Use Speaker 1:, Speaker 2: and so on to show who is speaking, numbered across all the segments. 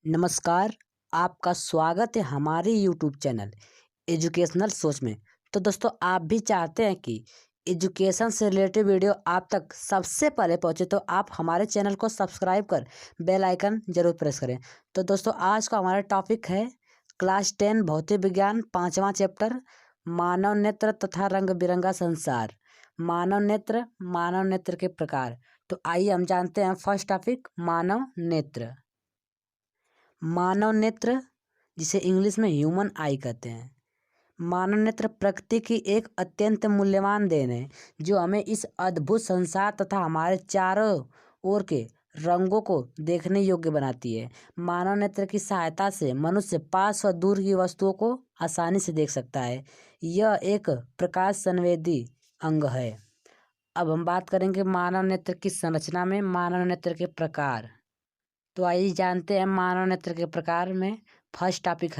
Speaker 1: नमस्कार। आपका स्वागत है हमारे यूट्यूब चैनल एजुकेशनल सोच में। तो दोस्तों, आप भी चाहते हैं कि एजुकेशन से रिलेटेड वीडियो आप तक सबसे पहले पहुंचे, तो आप हमारे चैनल को सब्सक्राइब कर बेल आइकन जरूर प्रेस करें। तो दोस्तों, आज का हमारा टॉपिक है क्लास 10 भौतिक विज्ञान 5वां चैप्टर, मानव नेत्र तथा रंग बिरंगा संसार। मानव नेत्र के प्रकार। तो आइए हम जानते हैं फर्स्ट टॉपिक, मानव नेत्र। मानव नेत्र, जिसे इंग्लिश में ह्यूमन आई कहते हैं। मानव नेत्र प्रकृति की एक अत्यंत मूल्यवान देन है, जो हमें इस अद्भुत संसार तथा हमारे चारों ओर के रंगों को देखने योग्य बनाती है। मानव नेत्र की सहायता से मनुष्य पास व दूर की वस्तुओं को आसानी से देख सकता है। यह एक प्रकाश संवेदी अंग है। अब हम बात करेंगे मानव नेत्र की संरचना में मानव नेत्र के प्रकार। तो आइए जानते हैं मानव नेत्र के प्रकार में। फर्स्ट टॉपिक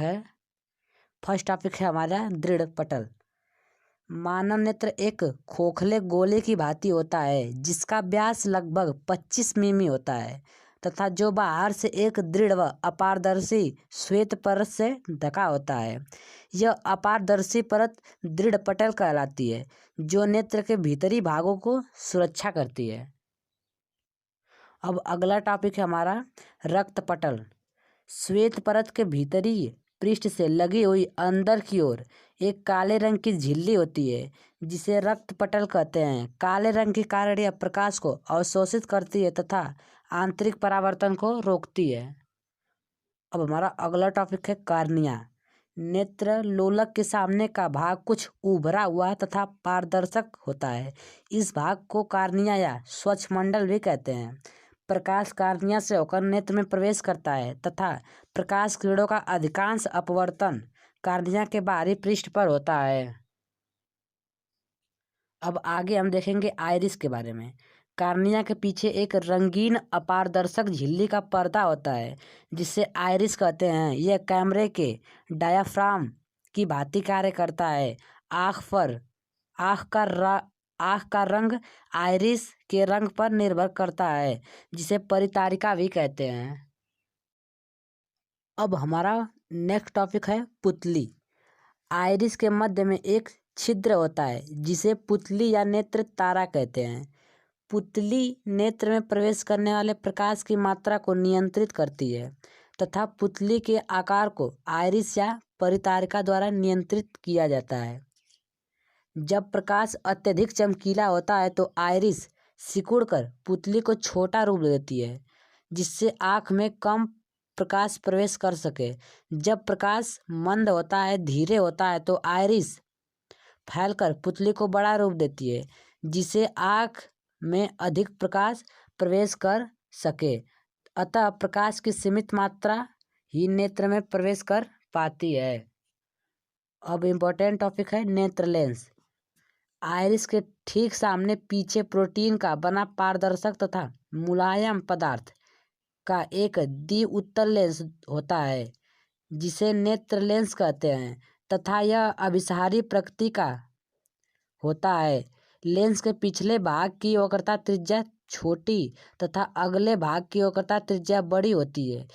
Speaker 1: है हमारा दृढ़ पटल। मानव नेत्र एक खोखले गोले की भांति होता है, जिसका व्यास लगभग 25 मिमी होता है तथा जो बाहर से एक दृढ़ व अपारदर्शी श्वेत परत से ढका होता है। यह अपारदर्शी परत दृढ़ पटल कहलाती है, जो नेत्र के भीतरी भागों को सुरक्षा करती है। अब अगला टॉपिक है हमारा रक्त पटल। श्वेत परत के भीतरी पृष्ठ से लगी हुई अंदर की ओर एक काले रंग की झिल्ली होती है, जिसे रक्त पटल कहते हैं। काले रंग के कारण यह प्रकाश को अवशोषित करती है तथा आंतरिक परावर्तन को रोकती है। अब हमारा अगला टॉपिक है कार्निया। नेत्र लोलक के सामने का भाग कुछ उभरा हुआ तथा पारदर्शक होता है। इस भाग को कार्निया या स्वच्छमंडल भी कहते हैं। प्रकाश कार्निया से होकर नेत्र में प्रवेश करता है तथा प्रकाश किरणों का अधिकांश अपवर्तन कार्निया के बाहरी पृष्ठ पर होता है। अब आगे हम देखेंगे आइरिस के बारे में। कार्निया के पीछे एक रंगीन अपारदर्शक झिल्ली का पर्दा होता है, जिसे आइरिस कहते हैं। यह कैमरे के डायाफ्राम की भांति कार्य करता है। आँख का रंग आइरिस के रंग पर निर्भर करता है, जिसे परितारिका भी कहते हैं। अब हमारा नेक्स्ट टॉपिक है पुतली। आइरिस के मध्य में एक छिद्र होता है, जिसे पुतली या नेत्र तारा कहते हैं। पुतली नेत्र में प्रवेश करने वाले प्रकाश की मात्रा को नियंत्रित करती है तथा पुतली के आकार को आइरिस या परितारिका द्वारा नियंत्रित किया जाता है। जब प्रकाश अत्यधिक चमकीला होता है तो आइरिस सिकुड़कर पुतली को छोटा रूप देती है, जिससे आँख में कम प्रकाश प्रवेश कर सके। जब प्रकाश मंद होता है, धीरे होता है, तो आइरिस फैलकर पुतली को बड़ा रूप देती है, जिसे आँख में अधिक प्रकाश प्रवेश कर सके। अतः प्रकाश की सीमित मात्रा ही नेत्र में प्रवेश कर पाती है। अब इम्पोर्टेंट टॉपिक है नेत्र लेंस। आइरिस के ठीक सामने पीछे प्रोटीन का बना पारदर्शक तथा मुलायम पदार्थ का एक द्विउत्तल लेंस होता है, जिसे नेत्र लेंस कहते हैं तथा यह अभिसारी प्रकृति का होता है। लेंस के पिछले भाग की वक्रता त्रिज्या छोटी तथा अगले भाग की वक्रता त्रिज्या बड़ी होती है।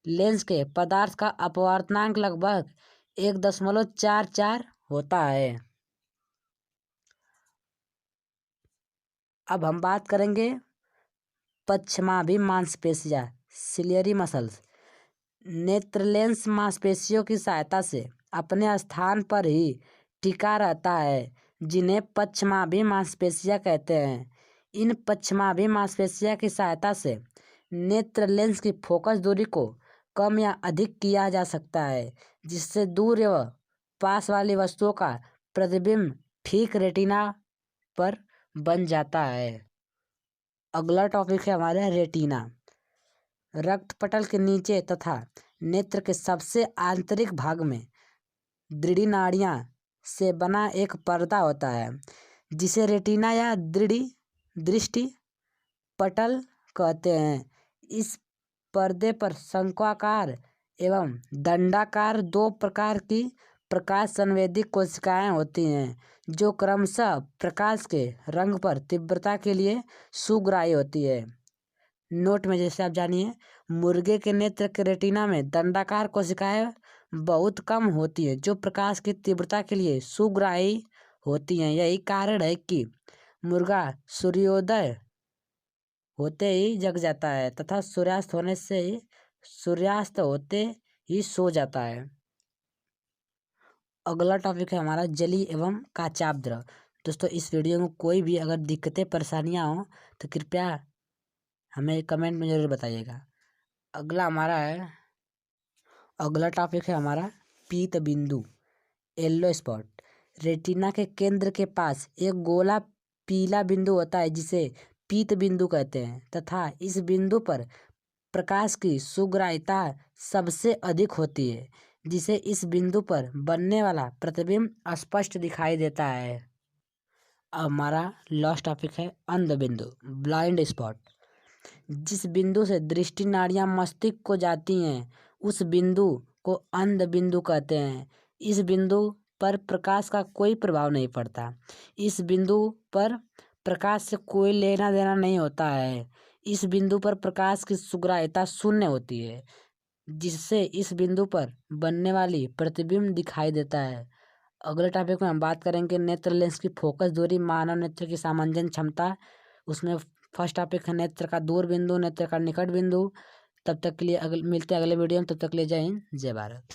Speaker 1: लेंस के पदार्थ का अपवर्तनांक लगभग 1.44 होता है। अब हम बात करेंगे पश्चमाभि मांसपेशियाँ, सिलियरी मसल्स। नेत्र लेंस मांसपेशियों की सहायता से अपने स्थान पर ही टिका रहता है, जिन्हें पश्चमाभि मांसपेशियाँ कहते हैं। इन पश्चमाभि मांसपेशियों की सहायता से नेत्र लेंस की फोकस दूरी को कम या अधिक किया जा सकता है, जिससे दूर व पास वाली वस्तुओं का प्रतिबिंब ठीक रेटिना पर बन जाता है। अगला टॉपिक है हमारा रेटिना। रक्त पटल के नीचे तथा नेत्र के सबसे आंतरिक भाग में दृढ़ नाड़ियाँ से बना एक पर्दा होता है, जिसे रेटिना या दृष्टि पटल कहते हैं। इस पर्दे पर शंक्वाकार एवं दंडाकार दो प्रकार की प्रकाश संवेदी कोशिकाएं होती हैं, जो क्रमशः प्रकाश के रंग पर तीव्रता के लिए सुग्राही होती है। नोट में जैसे आप जानिए, मुर्गे के नेत्र के रेटिना में दंडाकार कोशिकाएं बहुत कम होती हैं जो प्रकाश की तीव्रता के लिए सुग्राही होती हैं। यही कारण है कि मुर्गा सूर्योदय होते ही जग जाता है तथा सूर्यास्त होते ही सो जाता है। अगला टॉपिक है हमारा जली एवं काचाब्द्र। दोस्तों इस वीडियो में कोई भी अगर दिक्कतें परेशानियां हो तो कृपया हमें कमेंट में ज़रूर बताइएगा। अगला टॉपिक है हमारा पीत बिंदु येलो स्पॉट। रेटिना के केंद्र के पास एक गोला पीला बिंदु होता है जिसे पीत बिंदु कहते हैं तथा इस बिंदु पर प्रकाश की सुग्राह्यता सबसे अधिक होती है जिसे इस बिंदु पर बनने वाला प्रतिबिंब स्पष्ट दिखाई देता है। हमारा लास्ट टॉपिक है अंध बिंदु ब्लाइंड स्पॉट। जिस बिंदु से दृष्टि नाड़ियां मस्तिष्क को जाती हैं उस बिंदु को अंध बिंदु कहते हैं। इस बिंदु पर प्रकाश का कोई प्रभाव नहीं पड़ता। इस बिंदु पर प्रकाश से कोई लेना देना नहीं होता है। इस बिंदु पर प्रकाश की सुग्राह्यता शून्य होती है जिससे इस बिंदु पर बनने वाली प्रतिबिंब दिखाई देता है। अगले टॉपिक में हम बात करेंगे नेत्र लेंस की फोकस दूरी मानव नेत्र की सामंजस्य क्षमता। उसमें फर्स्ट टॉपिक है नेत्र का दूर बिंदु नेत्र का निकट बिंदु। तब तक के लिए मिलते हैं अगले वीडियो में। तब तक के लिए जय हिंद जय भारत।